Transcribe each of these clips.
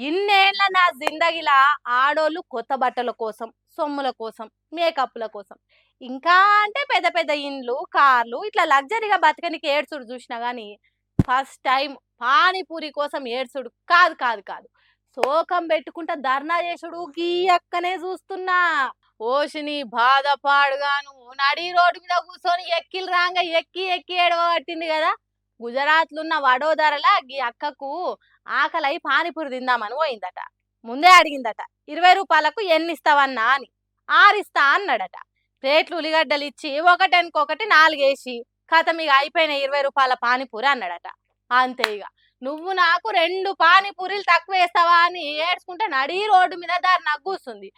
ఇన్నేళ్ల నా జిందగీలా ఆడోళ్ళు కొత్త బట్టల కోసం, సొమ్ముల కోసం, మేకప్‌ల కోసం, ఇంకా అంటే పెద్ద పెద్ద ఇండ్లు, కార్లు ఇట్లా లగ్జరీగా బతకనికి ఏడ్చుడు జూషినా గానీ, ఫస్ట్ టైమ్ పానీపూరి కోసం ఏడ్చుడు కాదు, కాదు, కాదు. శోకం బెట్టుకుంటా ధర్నా జేసుడు గీ అక్కనే జూస్తున్నా. ఓషిని బాధ పాడుగాను నడి రోడ్డు మీద కూసోని ఎక్కిలు రాంగ ఎక్కి ఎక్కి ఏడవబట్టింది గదా! గుజరాత్‌లున్న వడోదరల గీ అక్కకు ఆకలై పానీపూరి తిందామని పోయిందట. ముందే అడిగిందట. "20 ఎన్నిస్తావన్నా" అని. "6 అన్నాడట. ప్లేట్లు ఉల్లిగడ్డలిచ్చి ఒకటెనకొకటి 4 ఖతం ఇగ అయిపోయినాయి ₹20 పానీపూరి అన్నాడట. అంతే ఇగ. "నువ్వు నాకు 2 పానీపూరీలు తక్కువేస్తావా" అని ఏడ్చుకుంటే నడి రోడ్డు మీద ధర్నాకు కూసుంది.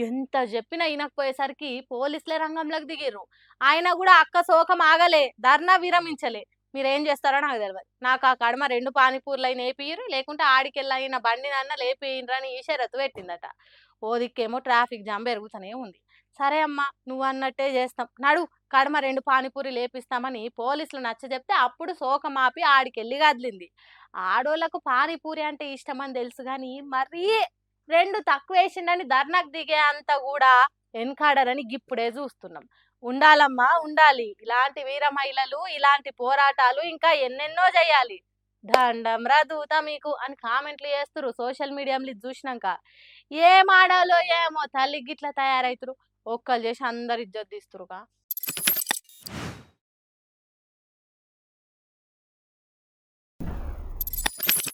ఎంత చెప్పినా ఇనకపోయేసరికి పోలీసులే రంగంలోకి దిగిర్రు. అయినా కూడా అక్క శోకం ఆగలే, ధర్నా విరమించలే. మీరేం చేస్తారో నాకు తెలవదు. నాకు ఆ కడమ 2 పానీపూర్లైనా ఏపియ్యిర్రు, లేకుంటే ఆడికెళ్ళైన బండినన్నా లేపేయండ్రని షరతు పెట్టిందట. ఓ దిక్కేమో ట్రాఫిక్ జామ్ పెరుగుతూనే ఉంది. సరే అమ్మా నువ్వన్నట్టే చేస్తాం, నడు కడమ 2 పానీపూరీలు ఏపిస్తామని పోలీసులు నచ్చజెప్తే అప్పుడు శోకం ఆపి ఆడికెళ్ళి కదిలింది. ఆడోళ్ళకు పానీపూరి అంటే ఇష్టమని తెలుసు గాని మరీ 2 తక్కువేసిండని ధర్నాకు దిగే అంత కూడా ఎనకాడరని గిప్పుడే చూస్తున్నాం. ఉండాలమ్మా ఉండాలి. ఇలాంటి వీర మహిళలు, ఇలాంటి పోరాటాలు ఇంకా ఎన్నెన్నో చేయాలి. దండం రా దూత మీకు అని కామెంట్లు చేస్తుర్రు సోషల్ మీడియాలో ఇది చూసినాక. ఏం ఆడాలో ఏమో తల్లి గిట్ల తయారైతురు. ఒక్కళ్ళు చేసి అందరు ఇజ్జత్ తీస్తురుగా.